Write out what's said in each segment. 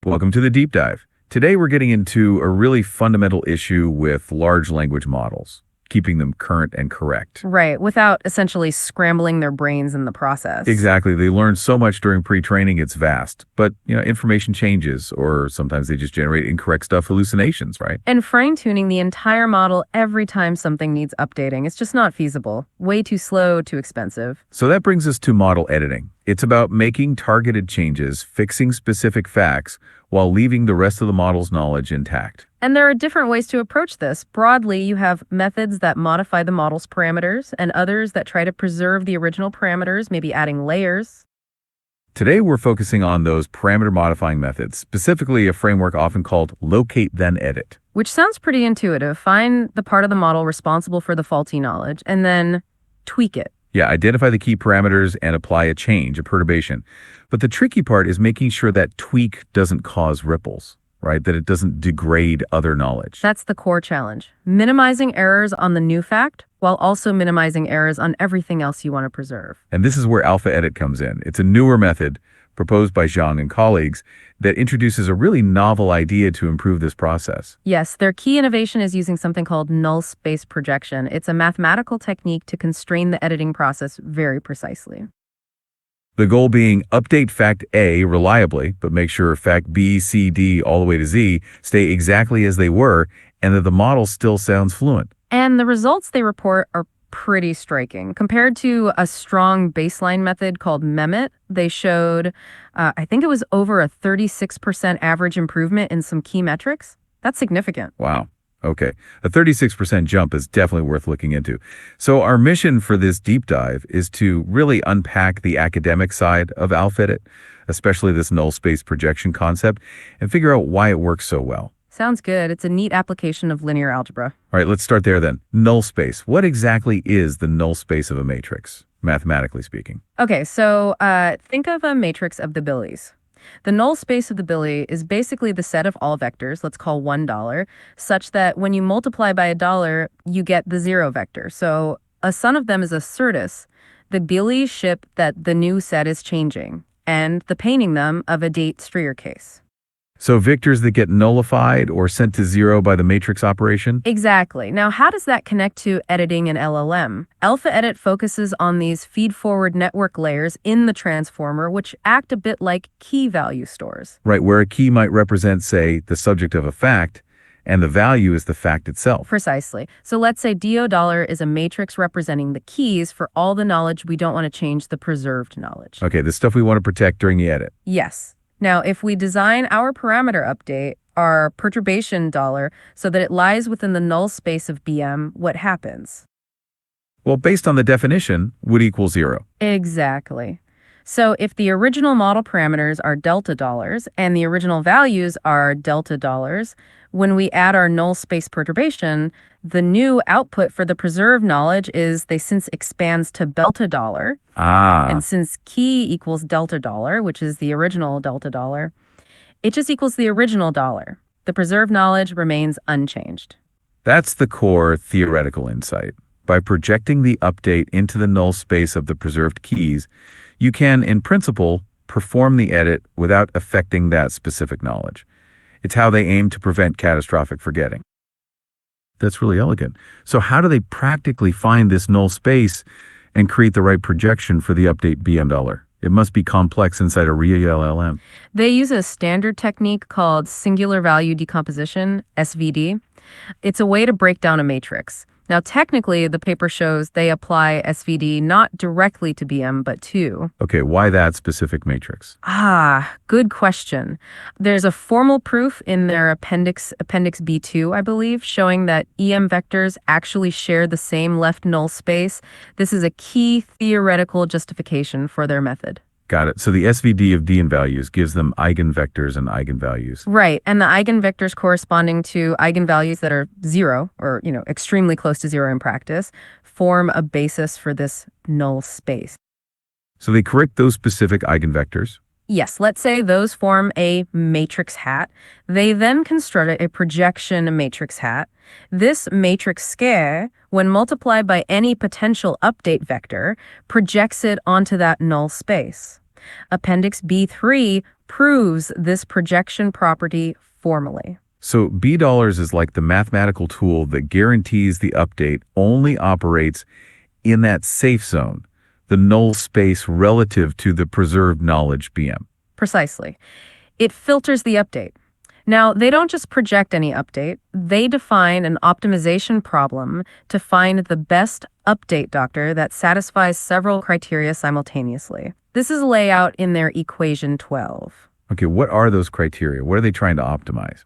Welcome to the deep dive. Today we're getting into a really fundamental issue with large language models, keeping them current and correct. Right, without essentially scrambling their brains in the process. Exactly. They learn so much during pre-training, it's vast. But, information changes, or sometimes they just generate incorrect stuff, hallucinations, right? And fine-tuning the entire model every time something needs updating, it's just not feasible. Way too slow, too expensive. So that brings us to model editing. It's about making targeted changes, fixing specific facts, while leaving the rest of the model's knowledge intact. And there are different ways to approach this. Broadly, you have methods that modify the model's parameters and others that try to preserve the original parameters, maybe adding layers. Today, we're focusing on those parameter modifying methods, specifically a framework often called locate then edit. Which sounds pretty intuitive. Find the part of the model responsible for the faulty knowledge and then tweak it. Yeah, identify the key parameters and apply a change, a perturbation. But the tricky part is making sure that tweak doesn't cause ripples, right? That it doesn't degrade other knowledge. That's the core challenge. Minimizing errors on the new fact while also minimizing errors on everything else you want to preserve. And this is where AlphaEdit comes in. It's a newer method proposed by Jiang and colleagues that introduces a really novel idea to improve this process. Yes, their key innovation is using something called null-space projection. It's a mathematical technique to constrain the editing process very precisely. The goal being update fact A reliably, but make sure fact B, C, D, all the way to Z stay exactly as they were, and that the model still sounds fluent. And the results they report are pretty striking. Compared to a strong baseline method called MEMIT, they showed, I think it was over a 36% average improvement in some key metrics. That's significant. Wow. Okay. A 36% jump is definitely worth looking into. So our mission for this deep dive is to really unpack the academic side of AlphaEdit, especially this null space projection concept, and figure out why it works so well. Sounds good. It's a neat application of linear algebra. All right, let's start there then. Null space. What exactly is the null space of a matrix, mathematically speaking? Okay, so think of a matrix of the billies. The null space of the billy is basically the set of all vectors, let's call $1, such that when you multiply by $1, you get the 0 vector. So a son of them is a certus, the billy ship that the new set is changing, and the painting them of a date strier case. So vectors that get nullified or sent to 0 by the matrix operation? Exactly. Now, how does that connect to editing an LLM? AlphaEdit focuses on these feed-forward network layers in the transformer, which act a bit like key value stores. Right, where a key might represent, say, the subject of a fact, and the value is the fact itself. Precisely. So let's say $$ is a matrix representing the keys for all the knowledge we don't want to change the preserved knowledge. Okay, the stuff we want to protect during the edit. Yes. Now, if we design our parameter update, our perturbation $, so that it lies within the null space of BM, what happens? Well, based on the definition, would equal 0. Exactly. So if the original model parameters are $, and the original values are $, when we add our null space perturbation, the new output for the preserved knowledge is they since expands to $. And since key equals $, which is the original $, it just equals the original $. The preserved knowledge remains unchanged. That's the core theoretical insight. By projecting the update into the null space of the preserved keys, you can, in principle, perform the edit without affecting that specific knowledge. It's how they aim to prevent catastrophic forgetting. That's really elegant. So how do they practically find this null space and create the right projection for the update $? It must be complex inside a real LLM. They use a standard technique called singular value decomposition, SVD. It's a way to break down a matrix. Now, technically, the paper shows they apply SVD not directly to BM, but to... Okay, why that specific matrix? Good question. There's a formal proof in their appendix B2, I believe, showing that EM vectors actually share the same left null space. This is a key theoretical justification for their method. Got it. So the SVD of DN values gives them eigenvectors and eigenvalues. Right. And the eigenvectors corresponding to eigenvalues that are 0 or, extremely close to 0 in practice form a basis for this null space. So they correct those specific eigenvectors. Yes, let's say those form a matrix hat. They then construct a projection matrix hat. This matrix scale, when multiplied by any potential update vector, projects it onto that null space. Appendix B3 proves this projection property formally. So B dollars is like the mathematical tool that guarantees the update only operates in that safe zone, the null space relative to the preserved knowledge BM. Precisely. It filters the update. Now, they don't just project any update, they define an optimization problem to find the best update doctor that satisfies several criteria simultaneously. This is laid out in their equation 12. Okay, what are those criteria? What are they trying to optimize?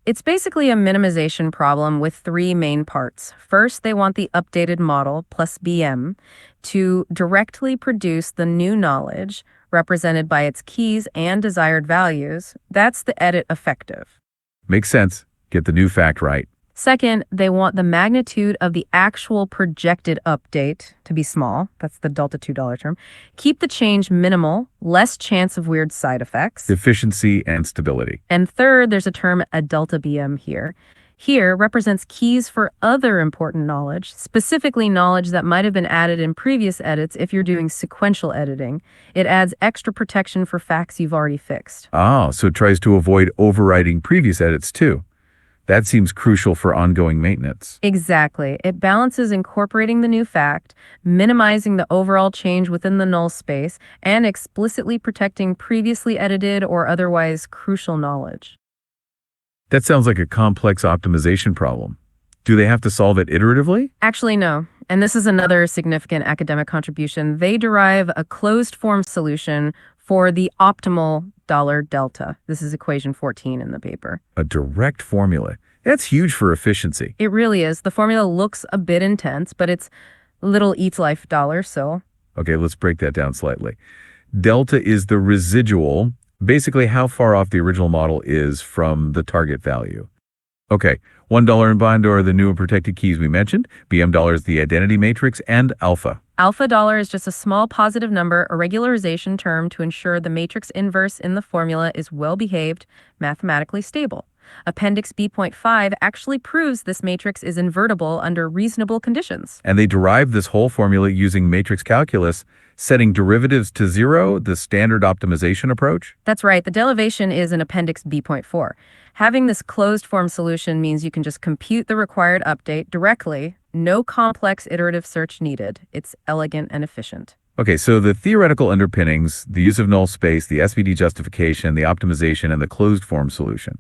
It's basically a minimization problem with three main parts. First, they want the updated model plus BM to directly produce the new knowledge represented by its keys and desired values. That's the edit effective. Makes sense. Get the new fact right. Second, they want the magnitude of the actual projected update to be small. That's the delta $2 term. Keep the change minimal, less chance of weird side effects. Efficiency and stability. And third, there's a term, a delta BM here. Here represents keys for other important knowledge, specifically knowledge that might have been added in previous edits if you're doing sequential editing. It adds extra protection for facts you've already fixed. Ah, so it tries to avoid overwriting previous edits too. That seems crucial for ongoing maintenance. Exactly. It balances incorporating the new fact, minimizing the overall change within the null space, and explicitly protecting previously edited or otherwise crucial knowledge. That sounds like a complex optimization problem. Do they have to solve it iteratively? Actually, no. And this is another significant academic contribution. They derive a closed-form solution for the optimal dollar delta. This is equation 14 in the paper. A direct formula. That's huge for efficiency. It really is. The formula looks a bit intense, but it's little eats life dollar, so. Okay, let's break that down slightly. Delta is the residual, basically how far off the original model is from the target value. Okay, $1 in bond are the new and protected keys we mentioned, BM$ is the identity matrix, and alpha. Alpha dollar is just a small positive number, a regularization term to ensure the matrix inverse in the formula is well-behaved, mathematically stable. Appendix B.5 actually proves this matrix is invertible under reasonable conditions. And they derive this whole formula using matrix calculus, setting derivatives to zero, the standard optimization approach? That's right. The derivation is in Appendix B.4. Having this closed-form solution means you can just compute the required update directly, no complex iterative search needed. It's elegant and efficient. Okay, so the theoretical underpinnings, the use of null space, the SVD justification, the optimization, and the closed-form solution.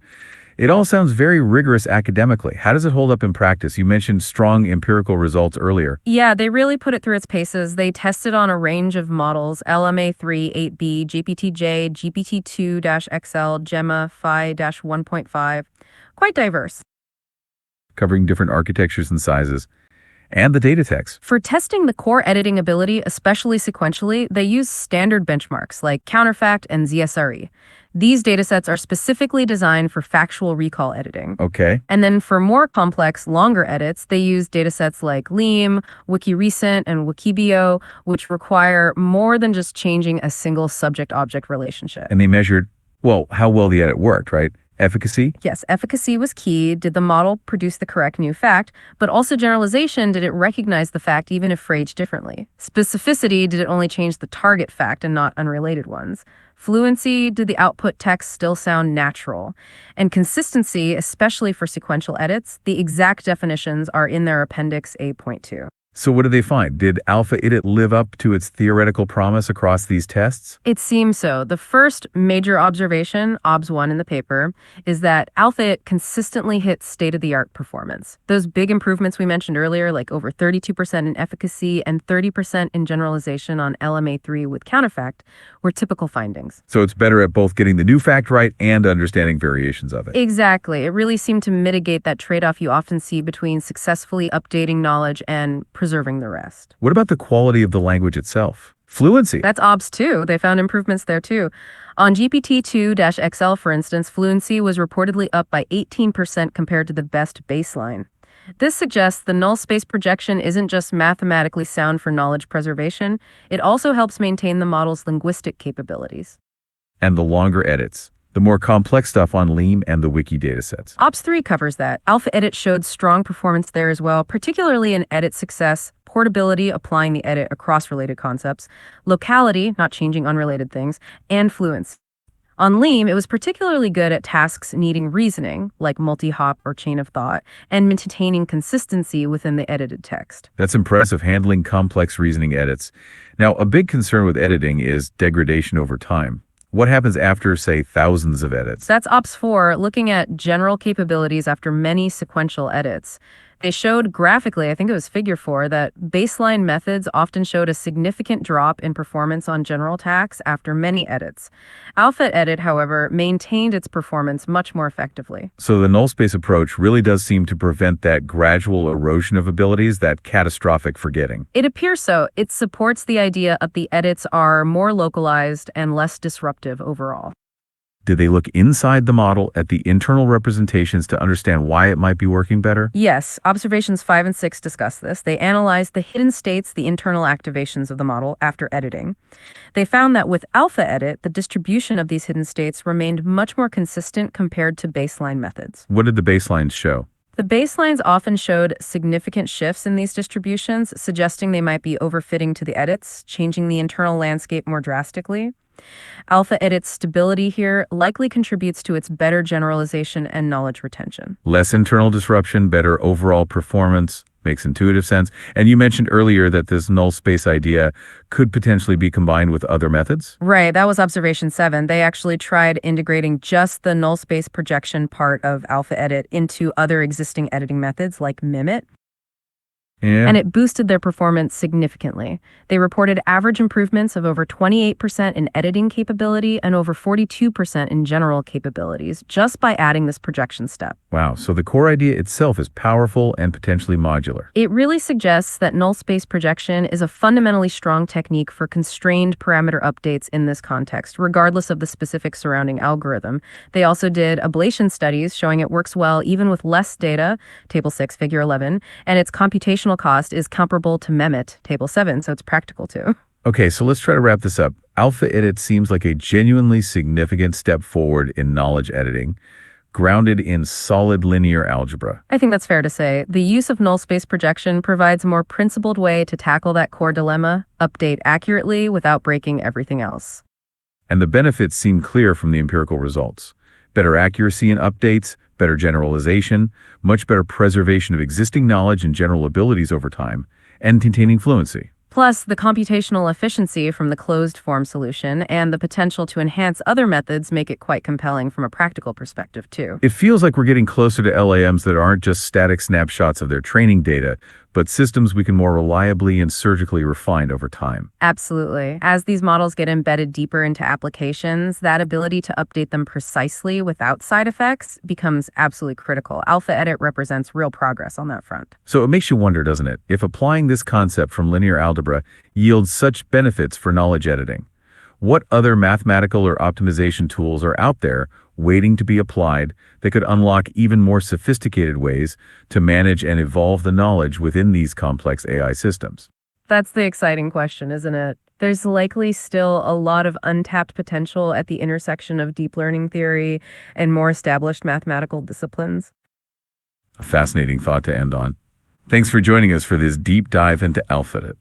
It all sounds very rigorous academically. How does it hold up in practice? You mentioned strong empirical results earlier. Yeah, they really put it through its paces. They tested on a range of models, LMA3, 8B, GPT-J, GPT-2-XL, Gemma, Phi-1.5. Quite diverse. Covering different architectures and sizes, and the data text. For testing the core editing ability, especially sequentially, they use standard benchmarks like Counterfact and ZSRE. These datasets are specifically designed for factual recall editing. Okay. And then for more complex, longer edits, they use datasets like LLM, WikiRecent, and Wikibio, which require more than just changing a single subject-object relationship. And they measured, well, how well the edit worked, right? Efficacy? Yes, efficacy was key. Did the model produce the correct new fact? But also generalization, did it recognize the fact even if phrased differently? Specificity, did it only change the target fact and not unrelated ones? Fluency, did the output text still sound natural? And consistency, especially for sequential edits, the exact definitions are in their Appendix A.2. So what did they find? Did AlphaEdit live up to its theoretical promise across these tests? It seems so. The first major observation, OBS 1 in the paper, is that AlphaEdit consistently hits state-of-the-art performance. Those big improvements we mentioned earlier, like over 32% in efficacy and 30% in generalization on LMA3 with counterfact, were typical findings. So it's better at both getting the new fact right and understanding variations of it. Exactly. It really seemed to mitigate that trade-off you often see between successfully updating knowledge and preserving the rest. What about the quality of the language itself? Fluency. That's OBS 2. They found improvements there too. On GPT-2-XL, for instance, fluency was reportedly up by 18% compared to the best baseline. This suggests the null space projection isn't just mathematically sound for knowledge preservation, it also helps maintain the model's linguistic capabilities. And the longer edits. The more complex stuff on LLM and the wiki datasets. OBS 3 covers that. AlphaEdit showed strong performance there as well, particularly in edit success portability, applying the edit across related concepts, locality, not changing unrelated things, and fluency. On Lean, it was particularly good at tasks needing reasoning, like multi-hop or chain of thought, and maintaining consistency within the edited text. That's impressive, handling complex reasoning edits. Now, a big concern with editing is degradation over time. What happens after, say, thousands of edits? So that's Ops 4, looking at general capabilities after many sequential edits. They showed graphically, I think it was figure 4, that baseline methods often showed a significant drop in performance on general tasks after many edits. AlphaEdit, however, maintained its performance much more effectively. So the null-space approach really does seem to prevent that gradual erosion of abilities, that catastrophic forgetting. It appears so. It supports the idea that the edits are more localized and less disruptive overall. Did they look inside the model at the internal representations to understand why it might be working better? Yes, observations 5 and 6 discuss this. They analyzed the hidden states, the internal activations of the model after editing. They found that with AlphaEdit, the distribution of these hidden states remained much more consistent compared to baseline methods. What did the baselines show? The baselines often showed significant shifts in these distributions, suggesting they might be overfitting to the edits, changing the internal landscape more drastically. AlphaEdit's stability here likely contributes to its better generalization and knowledge retention. Less internal disruption, better overall performance, makes intuitive sense. And you mentioned earlier that this null space idea could potentially be combined with other methods? Right, that was observation 7. They actually tried integrating just the null space projection part of AlphaEdit into other existing editing methods like Mimit. Yeah. And it boosted their performance significantly. They reported average improvements of over 28% in editing capability and over 42% in general capabilities just by adding this projection step. Wow, so the core idea itself is powerful and potentially modular. It really suggests that null space projection is a fundamentally strong technique for constrained parameter updates in this context, regardless of the specific surrounding algorithm. They also did ablation studies showing it works well even with less data, Table 6, Figure 11, and its computational cost is comparable to Mimit, Table 7, so it's practical too. Okay, so let's try to wrap this up. AlphaEdit seems like a genuinely significant step forward in knowledge editing, grounded in solid linear algebra. I think that's fair to say. The use of null space projection provides a more principled way to tackle that core dilemma, update accurately without breaking everything else. And the benefits seem clear from the empirical results. Better accuracy in updates, better generalization, much better preservation of existing knowledge and general abilities over time, and containing fluency. Plus, the computational efficiency from the closed-form solution and the potential to enhance other methods make it quite compelling from a practical perspective, too. It feels like we're getting closer to LLMs that aren't just static snapshots of their training data, but systems we can more reliably and surgically refine over time. Absolutely. As these models get embedded deeper into applications, that ability to update them precisely without side effects becomes absolutely critical. AlphaEdit represents real progress on that front. So it makes you wonder, doesn't it, if applying this concept from linear algebra yields such benefits for knowledge editing? What other mathematical or optimization tools are out there waiting to be applied that could unlock even more sophisticated ways to manage and evolve the knowledge within these complex AI systems? That's the exciting question, isn't it? There's likely still a lot of untapped potential at the intersection of deep learning theory and more established mathematical disciplines. A fascinating thought to end on. Thanks for joining us for this deep dive into AlphaEdit.